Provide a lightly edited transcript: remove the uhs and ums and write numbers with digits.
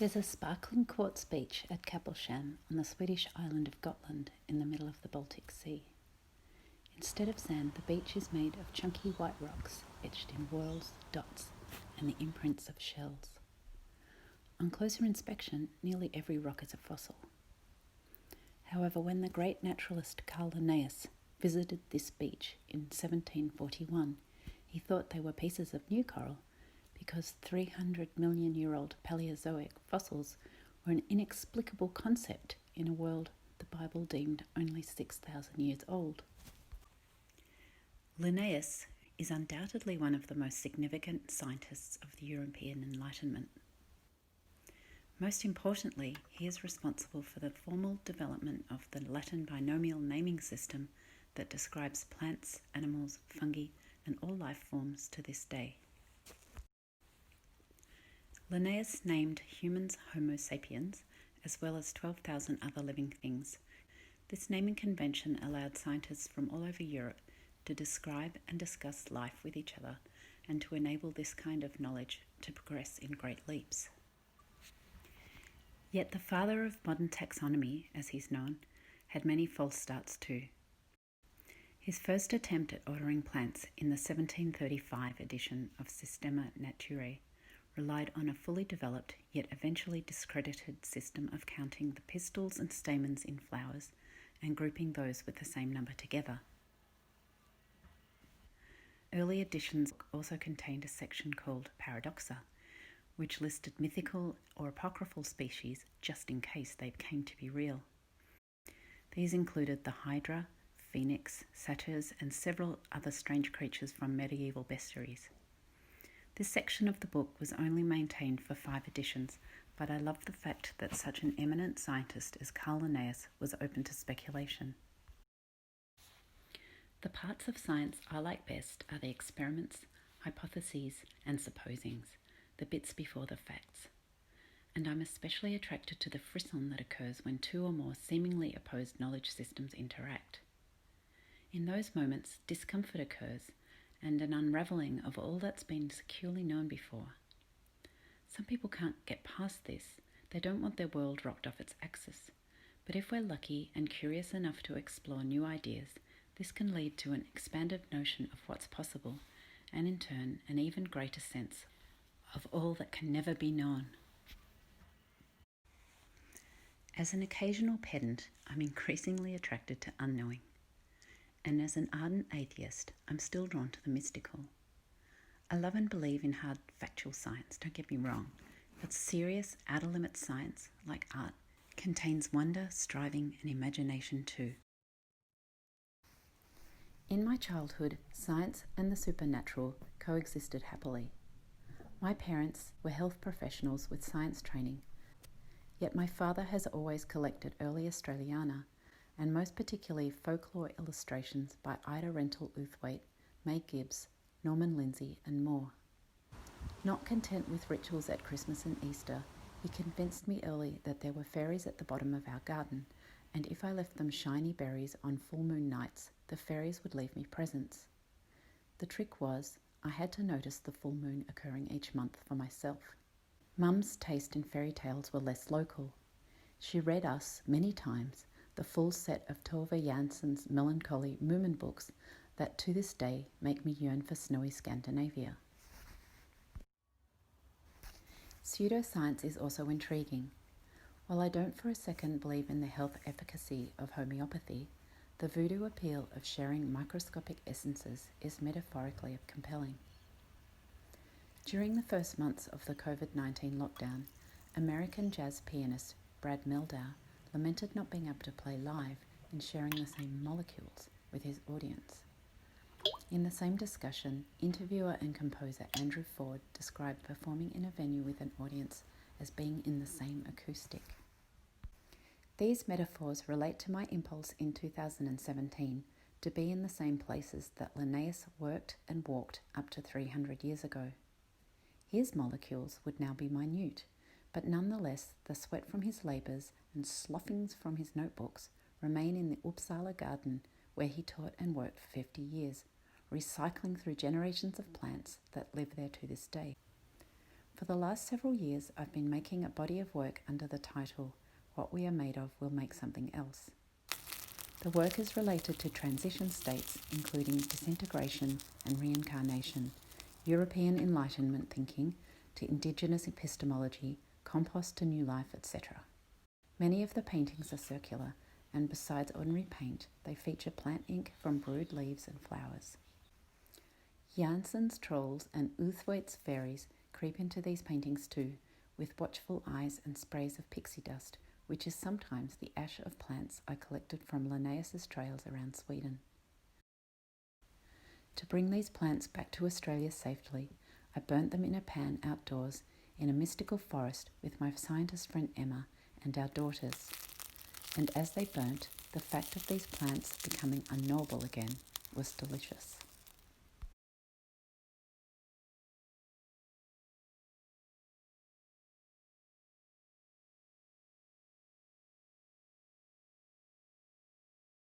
There's a sparkling quartz beach at Kapellskär on the Swedish island of Gotland in the middle of the Baltic Sea. Instead of sand, the beach is made of chunky white rocks etched in whorls, dots, and the imprints of shells. On closer inspection, nearly every rock is a fossil. However, when the great naturalist Carl Linnaeus visited this beach in 1741, he thought they were pieces of new coral because 300-million-year-old Paleozoic fossils were an inexplicable concept in a world the Bible deemed only 6,000 years old. Linnaeus is undoubtedly one of the most significant scientists of the European Enlightenment. Most importantly, he is responsible for the formal development of the Latin binomial naming system that describes plants, animals, fungi, and all life forms to this day. Linnaeus named humans Homo sapiens, as well as 12,000 other living things. This naming convention allowed scientists from all over Europe to describe and discuss life with each other and to enable this kind of knowledge to progress in great leaps. Yet the father of modern taxonomy, as he's known, had many false starts too. His first attempt at ordering plants in the 1735 edition of Systema Naturae relied on a fully developed, yet eventually discredited system of counting the pistils and stamens in flowers and grouping those with the same number together. Early editions also contained a section called Paradoxa, which listed mythical or apocryphal species just in case they came to be real. These included the hydra, phoenix, satyrs, and several other strange creatures from medieval bestiaries. This section of the book was only maintained for 5 editions, but I love the fact that such an eminent scientist as Carl Linnaeus was open to speculation. The parts of science I like best are the experiments, hypotheses, and supposings, the bits before the facts. And I'm especially attracted to the frisson that occurs when 2 or more seemingly opposed knowledge systems interact. In those moments, discomfort occurs, and an unravelling of all that's been securely known before. Some people can't get past this. They don't want their world rocked off its axis. But if we're lucky and curious enough to explore new ideas, this can lead to an expanded notion of what's possible, and in turn, an even greater sense of all that can never be known. As an occasional pedant, I'm increasingly attracted to unknowing. And as an ardent atheist, I'm still drawn to the mystical. I love and believe in hard factual science, don't get me wrong, but serious outer-limit science, like art, contains wonder, striving, and imagination too. In my childhood, science and the supernatural coexisted happily. My parents were health professionals with science training, yet my father has always collected early Australiana, and most particularly folklore illustrations by Ida Rental Uthwaite, May Gibbs, Norman Lindsay, and more. Not content with rituals at Christmas and Easter, he convinced me early that there were fairies at the bottom of our garden, and if I left them shiny berries on full moon nights, the fairies would leave me presents. The trick was, I had to notice the full moon occurring each month for myself. Mum's taste in fairy tales were less local. She read us, many times, the full set of Tove Jansson's melancholy Moomin books that to this day make me yearn for snowy Scandinavia. Pseudoscience is also intriguing. While I don't for a second believe in the health efficacy of homeopathy, the voodoo appeal of sharing microscopic essences is metaphorically compelling. During the first months of the COVID-19 lockdown, American jazz pianist Brad Mehldau lamented not being able to play live and sharing the same molecules with his audience. In the same discussion, interviewer and composer Andrew Ford described performing in a venue with an audience as being in the same acoustic. These metaphors relate to my impulse in 2017 to be in the same places that Linnaeus worked and walked up to 300 years ago. His molecules would now be minute, but nonetheless the sweat from his labours and sloughings from his notebooks remain in the Uppsala garden where he taught and worked for 50 years, recycling through generations of plants that live there to this day. For For the last several years, I've been making a body of work under the title, What We Are Made Of Will Make Something Else. The work is related to transition states, including disintegration and reincarnation, European Enlightenment thinking, to Indigenous epistemology, compost to new life, etc. Many of the paintings are circular, and besides ordinary paint, they feature plant ink from brewed leaves and flowers. Janssen's trolls and Uthwaite's fairies creep into these paintings too, with watchful eyes and sprays of pixie dust, which is sometimes the ash of plants I collected from Linnaeus's trails around Sweden. To bring these plants back to Australia safely, I burnt them in a pan outdoors in a mystical forest with my scientist friend Emme and our daughters. And as they burnt, the fact of these plants becoming unknowable again was delicious.